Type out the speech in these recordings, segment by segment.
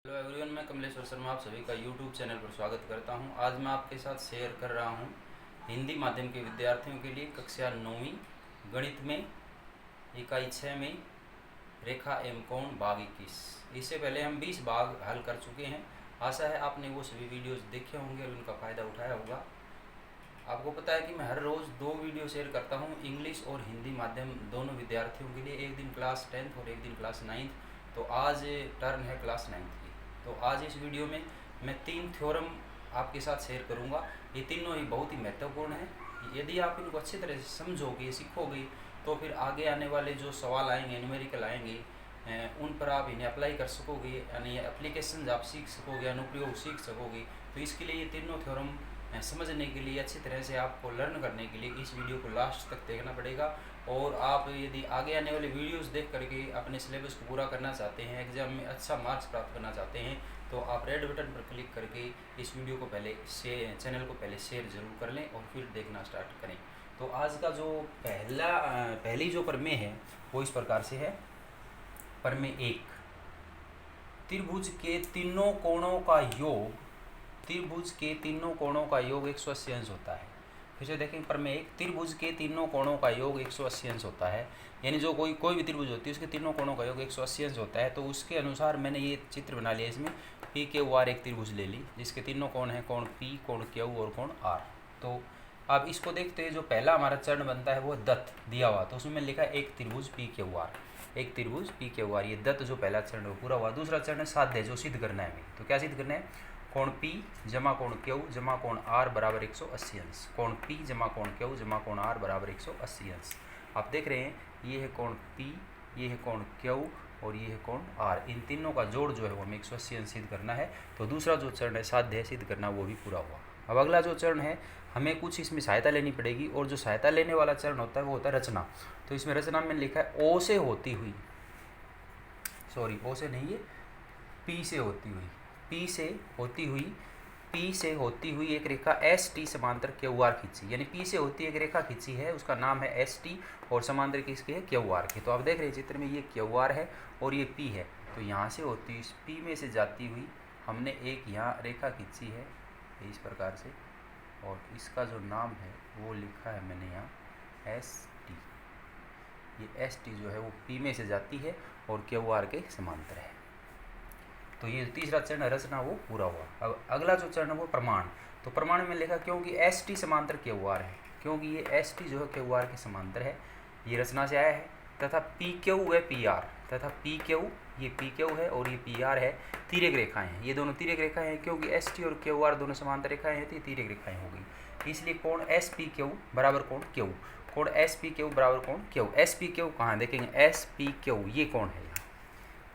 Hello everyone, मैं कमलेश्वर शर्मा आप सभी का यूट्यूब चैनल पर स्वागत करता हूं। आज मैं आपके साथ शेयर कर रहा हूं हिंदी माध्यम के विद्यार्थियों के लिए कक्षा 9वीं गणित में इकाई 6 में रेखा एवं कोण भाग 21। इससे पहले हम 20 भाग हल कर चुके हैं। आशा है आपने वो सभी वीडियोस देखे होंगे और उनका फ़ायदा उठाया होगा। आपको पता है कि मैं हर रोज़ 2 वीडियो शेयर करता हूँ, इंग्लिश और हिंदी माध्यम दोनों विद्यार्थियों के लिए। एक दिन क्लास 10th और एक दिन क्लास 9th। तो आज टर्न है क्लास 9th की। तो आज इस वीडियो में मैं 3 थ्योरम आपके साथ शेयर करूंगा। ये तीनों ही बहुत ही महत्वपूर्ण हैं। यदि आप इनको अच्छी तरह से समझोगे, सीखोगे, तो फिर आगे आने वाले जो सवाल आएंगे, न्यूमेरिकल आएंगे, उन पर आप इन्हें अप्लाई कर सकोगे, यानी एप्लीकेशन आप सीख सकोगे, अनुप्रयोग सीख सकोगे। तो इसके लिए ये तीनों थ्योरम समझने के लिए, अच्छी तरह से आपको लर्न करने के लिए इस वीडियो को लास्ट तक देखना पड़ेगा। और आप यदि आगे आने वाले वीडियोस देख करके अपने सिलेबस को पूरा करना चाहते हैं, एग्जाम में अच्छा मार्क्स प्राप्त करना चाहते हैं, तो आप रेड बटन पर क्लिक करके इस वीडियो को चैनल को पहले शेयर जरूर कर लें और फिर देखना स्टार्ट करें। तो आज का जो पहली जो प्रमेय है वो इस प्रकार से है। प्रमेय 1, त्रिभुज के तीनों कोणों का योग, त्रिभुज के तीनों कोणों का योग 180 अंश होता है। फिर से देखें, प्रमेय 1, त्रिभुज के तीनों कोणों का योग 180 अंश होता है। यानी जो कोई भी त्रिभुज होती है उसके तीनों कोणों का योग 180 अंश होता है। तो उसके अनुसार मैंने ये चित्र बना लिया। इसमें पी क्यू आर एक त्रिभुज ले ली जिसके तीनों कोण हैं, कोण पी, कोण क्यू और कोण आर। तो अब इसको देखते हैं। जो पहला हमारा चरण बनता है वो दत्त दिया हुआ, तो उसमें लिखा है एक त्रिभुज पी क्यू आर, एक त्रिभुज पी क्यू आर। ये दत्त जो पहला चरण है वो पूरा हुआ। दूसरा चरण है साध्य, जो सिद्ध करना है हमें। तो क्या सिद्ध करना है? कोण P जमा कोण Q जमा कोण R बराबर 180 अंश। कोण P जमा कोण Q जमा कोण R बराबर 180 अंश। आप देख रहे हैं, ये है कोण P, ये है कोण Q और ये है कोण R। इन तीनों का जोड़ जो है वो हमें 180 अंश सिद्ध करना है। तो दूसरा जो चरण है साध्य सिद्ध करना, वो भी पूरा हुआ। अब अगला जो चरण है, हमें कुछ इसमें सहायता लेनी पड़ेगी, और जो सहायता लेने वाला चरण होता है वो होता है रचना। तो इसमें रचना में लिखा है O से होती हुई, सॉरी O से नहीं है, P से होती हुई, P से होती हुई एक रेखा एस टी समांतर क्यू आर खींची। यानी P से होती एक रेखा खींची है, उसका नाम है एस टी, और समांतर किसके है? क्यू आर के। तो आप देख रहे हैं चित्र में, ये क्यू आर है और ये P है। तो यहाँ से होती हुई, P में से जाती हुई हमने एक यहाँ रेखा खींची है इस प्रकार से, और इसका जो नाम है वो लिखा है मैंने यहाँ एस टी। ये एस टी जो है वो P में से जाती है और क्यू आर के समांतर है। तो ये तीसरा चरण रचना वो पूरा हुआ। अब अगला जो चरण है वो प्रमाण। तो प्रमाण में लिखा क्योंकि एस टी समांतर क्यू आर है, क्योंकि ये एस टी जो है क्यू आर के समांतर है, ये रचना से आया है। तथा पी क्यू है पी आर, तथा पी क्यू, ये पी क्यू है और ये पी आर है, तिर्यक रेखाएं हैं। ये दोनों तिर्यक रेखाएं हैं, क्योंकि एस टी और क्यू आर दोनों समांतर रेखाएं हैं, तो ये तिर्यक रेखाएं होगी। इसलिए कोण एस पी क्यू बराबर कोण क्यू, कोण एस पी क्यू बराबर कोण क्यू। एस पी क्यू कहाँ देखेंगे? एस पी क्यू ये कोण है,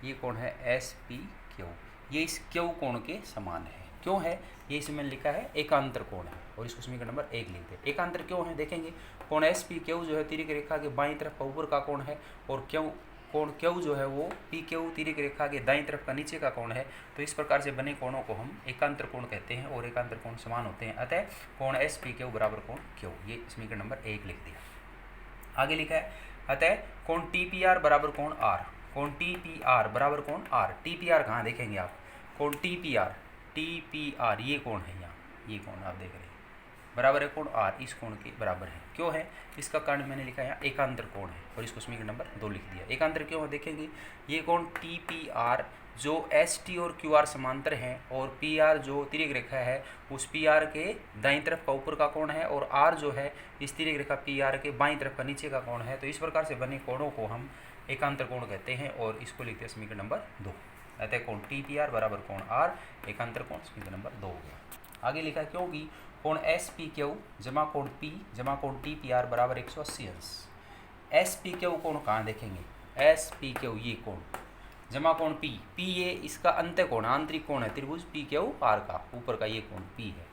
ये कोण है एस पी क्यू, ये इस क्यू कोण के समान है। क्यों है? ये इसमें लिखा है एकांतर कोण है, और इसको समीकरण नंबर 1 लिखते हैं। एकांतर क्यों है देखेंगे, कोण एस पी क्यू जो है तिर्यक रेखा के बाईं तरफ का ऊपर का कोण है, और कोण क्यू जो है वो पी क्यू तिर्यक रेखा के दाईं तरफ का नीचे का कोण है। तो इस प्रकार से बने कोणों को हम एकांतर कोण कहते हैं, और एकांतर कोण समान होते हैं। अतः कोण एस पी क्यू बराबर कोण क्यू, ये समीकरण नंबर 1 लिख दिया। आगे लिखा है अतः कोण टी पी आर बराबर कोण आर, कोण टी पी आर बराबर कोण आर। टी पी आर कहाँ देखेंगे आप? कोण टी पी आर ये कोण है, यहाँ ये कोण आप देख रहे हैं बराबर है कोण आर, इस कोण के बराबर है। क्यों है? इसका कारण मैंने लिखा है यहाँ एकांतर कोण है, और इसको समीकरण नंबर 2 लिख दिया। एकांतर क्यों है देखेंगे, ये कोण टी पी आर जो एस टी और क्यू आर समांतर हैं, और पी आर जो तिर्यक रेखा है उस पी आर के दाईं तरफ का ऊपर का कोण है, और आर जो है इस तिर्यक रेखा पी आर के बाईं तरफ का नीचे का कोण है। तो इस प्रकार से बने कोणों को हम एकांतर कोण कहते हैं, और इसको लिखते हैं समीकरण नंबर 2। अतः कोण टी पी आर बराबर कोण आर, एकांतर कोण, समीकरण नंबर 2 हो गया। आगे लिखा क्योंकि कोण एस पी क्यू जमा कोण पी जमा कोण टी पी आर बराबर 180 अंश। एस पी क्यू कोण कहाँ देखेंगे? एस पी क्यू ये कोण जमा कोण पी, पी ये इसका अंत्य कोण, आंतरिक कोण है त्रिभुज पी क्यू आर का, ऊपर का ये कोण पी है,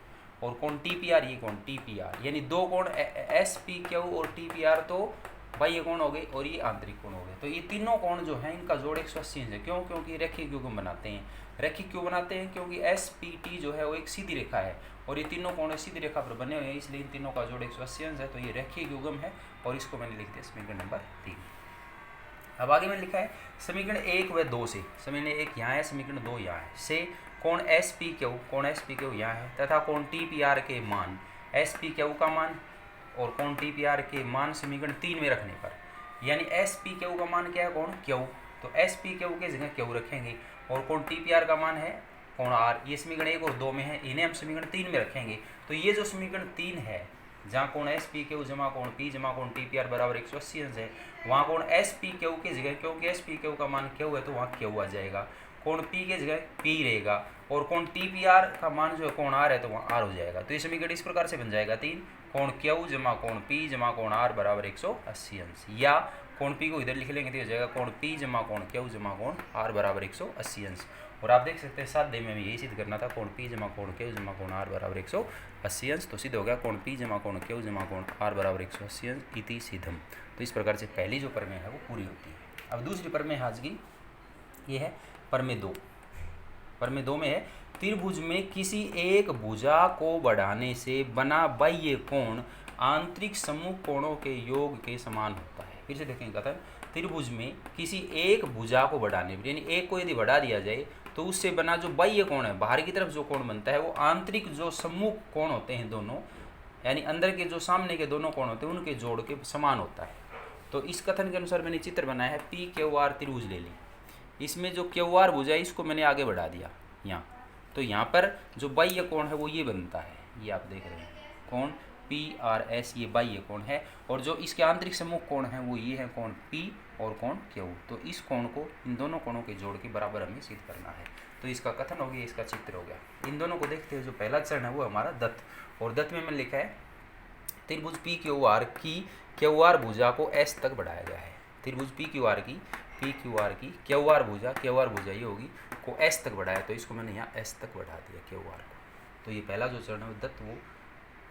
और कोण टी पी आर ये कोण टी पी आर। यानी दो कोण एस पी क्यू और टी पी आर तो बाह्य कोण हो गए और ये आंतरिक कोण हो गए। तो ये तीनों कोण जो हैं इनका जोड़ 180 अंश है। क्यों? क्योंकि रेखीय युग्म बनाते हैं। रेखीय क्यों बनाते हैं? क्योंकि एस पी टी जो है वो एक सीधी रेखा है, और ये तीनों कोण सीधी रेखा पर बने हुए हैं, इसलिए इन तीनों का जोड़ 180 अंश है। तो ये रेखीय युग्म है, और इसको मैंने लिख दिया समीकरण नंबर 3। अब आगे में लिखा है समीकरण 1 व 2 से, समीकरण 1 यहाँ है, समीकरण 2 यहाँ है, से कोण एस पी क्यू, कोण एस पी क्यू यहाँ है, तथा कोण टी पी आर के मान, एस पी क्यू का मान और कोण टी पी आर के मान समीकरण 3 में रखने पर, यानी एस पी क्यू का मान क्या है, कोण क्यू, तो एस पी क्यू के जगह क्यू रखेंगे, और कोण टी पी आर का मान है कोण आर, ये समीकरण 1 और 2 में है, इन्हें हम समीकरण 3 में रखेंगे। तो ये जो समीकरण 3 है, जहाँ कोण एस पी क्यू जमा कोण पी जमा कोण टी पी आर बराबर 180 अंश है, वहाँ कोण एस पी क्यू की जगह, क्योंकि एस पी क्यू का मान क्यू है तो वहाँ क्यू आ जाएगा, कोण पी के जगह पी रहेगा, और कोण टी पी आर का मान जो है कोण आर है तो वहाँ आर हो जाएगा। तो ये समीकरण इस प्रकार से बन जाएगा 3, कोण क्यू जमा कोण पी जमा कोण आर बराबर 180 अंश, या कोण पी को इधर लिख लेंगे तो हो जाएगा कोण पी जमा कोण क्यू जमा कोण आर बराबर 180 अंश। और आप देख सकते हैं स्वाध्याय में यही सिद्ध करना था, कोण पी जमा कोण क्यू जमा कोण आर बराबर 180 अंश, तो सिद्ध हो गया कोण पी जमा कोण क्यू जमा कोण आर बराबर 180 अंश इति सिद्धम। तो इस प्रकार से पहली जो प्रमेय है वो पूरी होती है। अब दूसरी प्रमेय आज की ये है प्रमेय 2। प्रमेय 2 में है त्रिभुज में किसी एक भुजा को बढ़ाने से बना बाह्य कोण आंतरिक समूह कोणों के योग के समान होता है। फिर से देखेंगे कथन, त्रिभुज में किसी एक भुजा को बढ़ाने, यानी एक को यदि बढ़ा दिया जाए तो उससे बना जो बाह्य कोण है, बाहर की तरफ जो कोण बनता है, वो आंतरिक जो समूह कोण होते हैं दोनों, यानी अंदर के जो सामने के दोनों कोण होते हैं उनके जोड़ के समान होता है। तो इस कथन के अनुसार मैंने चित्र बनाया है, पी क्यू आर त्रिभुज ले ली, इसमें जो क्यू आर भुजा है इसको मैंने आगे बढ़ा दिया यहाँ, तो यहाँ पर जो बाह्य कोण है वो ये बनता है, ये आप देख रहे हैं कोण पी आर एस, ये बाह्य कोण है, और जो इसके आंतरिक समूह कोण है वो ये है कोण पी और कोण क्यू। तो इस कोण को इन दोनों कोणों के जोड़ के बराबर हमें सिद्ध करना है। तो इसका कथन हो गया, इसका चित्र हो गया। इन दोनों को देखते हुए जो पहला चरण है वो हमारा दत्त, और दत्त में मैंने लिखा है त्रिभुज पी क्यू आर की क्यू आर भुजा को एस तक बढ़ाया गया है। त्रिभुज पी क्यू आर की क्यू आर भुजा ये होगी को एस तक बढ़ाया, तो इसको मैंने यहाँ एस तक बढ़ा दिया क्यू आर को। तो ये पहला जो चरण है दत्त वो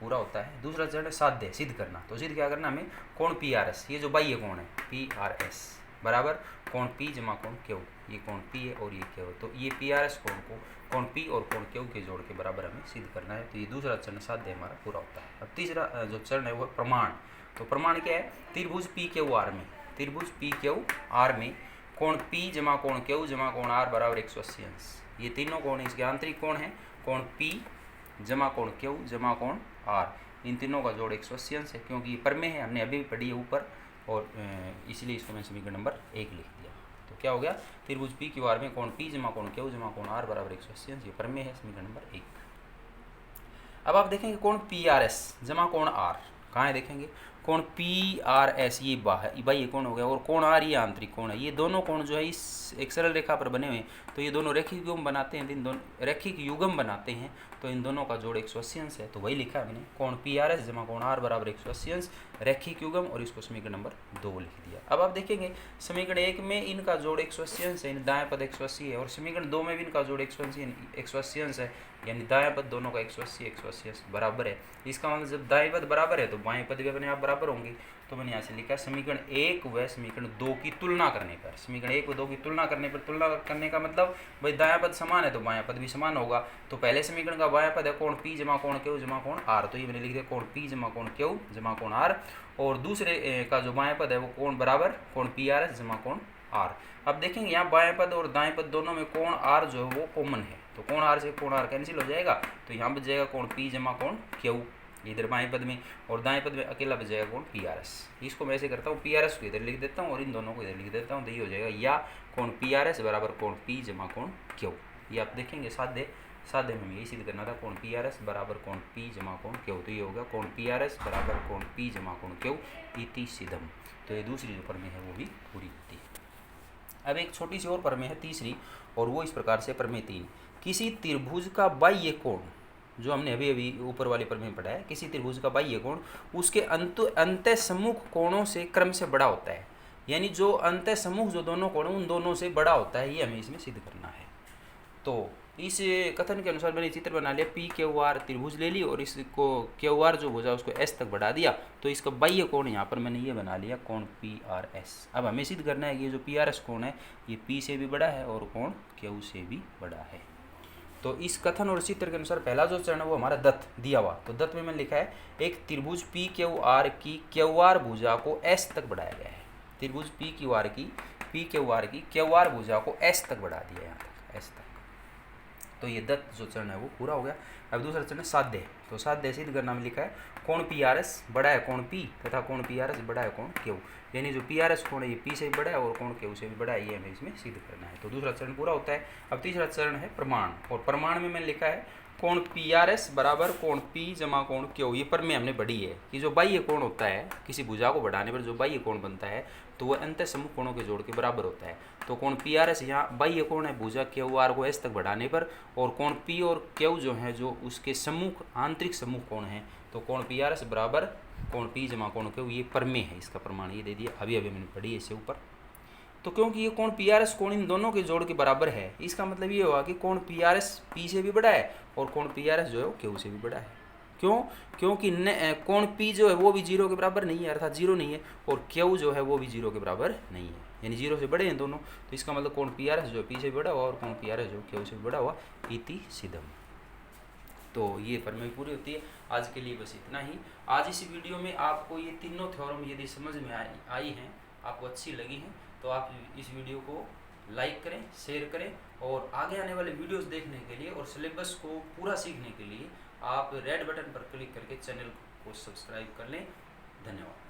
पूरा होता है। दूसरा चरण है साध्य, सिद्ध करना। तो सिद्ध क्या करना हमें, कोण पी आर एस, ये जो बाह्य कोण है पी आर एस बराबर कोण पी जमा कोण क्यू, ये कोण पी है और ये क्यू है, तो ये पी आर एस कोण को कोण पी और कोण क्यू के जोड़ के बराबर हमें सिद्ध करना है। तो ये दूसरा चरण साध्य हमारा पूरा होता है। अब तीसरा जो चरण है वो प्रमाण। तो प्रमाण क्या है, त्रिभुज पी क्यू आर में, त्रिभुज पी क्यू आर में कोण पी जमा कोण क्यू जमा कोण आर बराबर 180 अंश, ये तीनों कोण इसके आंतरिक कोण है, कोण पी जमा कोण क्यू जमा कोण आर, इन तीनों का जोड़ 180 अंश है, क्योंकि ये प्रमेय है, हमने अभी पढ़ी है ऊपर, और इसलिए इसको मैं समीकरण नंबर 1 लिख दिया। तो क्या हो गया, त्रिभुज पी क्यू आर में कोण पी जमा कोण क्यू जमा कोण आर बराबर 180 अंश, ये प्रमेय है, समीकरण नंबर 1। अब आप देखेंगे कोण पी आर एस जमा कोण आर कहाँ है, देखेंगे कोण पी आर एस ये बाह्य कोण हो गया, और कोण आर ये आंतरिक कोण है। ये दोनों कोण जो है इस एक सरल रेखा पर बने हुए हैं, तो ये दोनों रैखिक युग्म बनाते हैं, इन दोनों रैखिक युग्म बनाते हैं, तो इन दोनों का जोड़ 180 अंश है। तो वही लिखा है मैंने, कोण पी आर एस जमा कोण आर बराबर 180 अंश रैखिक युग्म, और इसको समीकरण नंबर 2 लिख दिया। अब आप देखेंगे समीकरण 1 में इनका जोड़ 180 अंश है, दाएं पद 180 है, और समीकरण 2 में भी इनका जोड़ 180 अंश है, यानी दाएं पद दोनों का 180 अंश बराबर है। इसका मतलब जब दाएं पद बराबर है तो बाएं पद भी अपने आप बराबर होंगे। तो मैंने यहाँ से लिखा समीकरण 1 व समीकरण 2 की तुलना करने पर, समीकरण 1 व 2 की तुलना करने पर, तुलना करने का मतलब भाई दायां पद समान है तो बायां पद भी समान होगा। तो पहले समीकरण का बायां पद है कोण पी जमा कोण क्यू जमा कोण आर, तो ये मैंने लिख दिया कोण पी जमा कोण क्यू जमा कोण आर, और दूसरे का जो बायां पद है वो कोण बराबर कोण पी आर एस जमा कोण आर। अब देखेंगे यहाँ बाएं पद और दाएं पद दोनों में कोण आर जो है वो कॉमन है, तो कोण आर से कोण आर कैंसिल हो जाएगा, तो यहाँ बच जाएगा कोण पी जमा कोण क्यू इधर बाएं पद में, और दाएं पद में अकेला बच जाएगा कोण पी आर एस। इसको मैं ऐसे करता हूँ, पी आर एस को इधर लिख देता हूँ और इन दोनों को इधर लिख देता हूँ, तो ये हो जाएगा या कोण पी आर एस बराबर कोण पी जमा कोण क्यू। ये आप देखेंगे साध्य में यही सिद्ध करना था, कोण पी आर एस बराबर कोण पी जमा कोण क्यू, तो ये होगा कोण पी आर एस बराबर कोण पी जमा कोण क्यू इति सिद्धम। तो ये दूसरी जो प्रमेय है वो भी पूरी होती है। अब एक छोटी सी और प्रमेय है तीसरी, और वो इस प्रकार से प्रमेय 3, किसी त्रिभुज का बाह्य कोण, जो हमने अभी ऊपर वाले प्रमेय में पढ़ा है, किसी त्रिभुज का बाह्य कोण उसके अंत सम्मुख कोणों से क्रम से बड़ा होता है, यानी जो अंत सम्मुख जो दोनों कोण उन दोनों से बड़ा होता है, ये हमें इसमें सिद्ध करना है। तो इस कथन के अनुसार मैंने चित्र बना लिया, पी क्यू आर त्रिभुज ले ली और इसको क्यू आर जो भुजा उसको एस तक बढ़ा दिया, तो इसका बाह्य कोण यहाँ पर मैंने ये बना लिया कोण पी आर एस। अब हमें सिद्ध करना है कि ये जो पी आर एस कोण है ये पी से भी बड़ा है और कोण क्यू से भी बड़ा है। तो इस कथन और चित्र के अनुसार पहला जो चरण है वो हमारा दत्त दिया हुआ, तो दत्त में मैंने लिखा है एक त्रिभुज पी क्यू आर की क्यू आर भुजा को एस तक बढ़ाया गया है। त्रिभुज पी क्यू आर की पी क्यू आर की क्यू आर भुजा को एस तक बढ़ा दिया, यहाँ तक एस तक। तो ये दत्त जो चरण है वो पूरा हो गया। अब दूसरा चरण है साध्य। तो साध्य सिद्ध करना में लिखा है कोण पी आर एस बड़ा है कोण पी तथा कोण पी आर एस बड़ा है कोण क्यू, यानी जो पी आर एस कोण है ये पी से भी बड़ा है और कोण क्यू से भी बड़ा है, ये हमें इसमें सिद्ध करना है। तो दूसरा चरण पूरा होता है। अब तीसरा चरण है प्रमाण, और प्रमाण में मैंने लिखा है कोण पी आर एस बराबर कोण पी जमा कोण क्यू। ये पर में हमने बढ़ी है कि जो बाह्य कोण होता है किसी भुजा को बढ़ाने पर जो बाह्य कोण बनता है तो वह अंत समूह कोणों के जोड़ के बराबर होता है। तो कोण पी आर एस यहाँ बाह्य कोण है भुजा क्यू आर को एस तक बढ़ाने पर, और कोण पी और क्यू जो है जो उसके सम्मुख आंतरिक सम्मुख कोण है, तो कोण पी आर एस बराबर कोण पी जमा कोण क्यू, ये परमेय है। इसका प्रमाण ये दे दिया, अभी मैंने पढ़ी है इससे ऊपर। तो क्योंकि ये कोण पी आर एस कोण इन दोनों के जोड़ के बराबर है, इसका मतलब ये हुआ कि कोण पी आर एस पी से भी बड़ा है और कोण पी आर एस जो है वो क्यू से भी बड़ा है। क्यों? क्योंकि कोण पी जो है वो भी जीरो के बराबर नहीं है, अर्थात जीरो नहीं है, और क्यू जो है वो भी जीरो के बराबर नहीं है, यानी जीरो से बड़े हैं दोनों। तो इसका मतलब कोण पी आर एस जो है पी से भी बड़ा हुआ और कोण पी आर एस जो क्यू से भी बड़ा हुआ, इति सिद्धम। तो ये प्रमेय पूरी होती है। आज के लिए बस इतना ही। आज इस वीडियो में आपको ये तीनों थ्योरम यदि समझ में आई हैं, आपको अच्छी लगी हैं, तो आप इस वीडियो को लाइक करें, शेयर करें, और आगे आने वाले वीडियोस देखने के लिए और सिलेबस को पूरा सीखने के लिए आप रेड बटन पर क्लिक करके चैनल को सब्सक्राइब कर लें। धन्यवाद।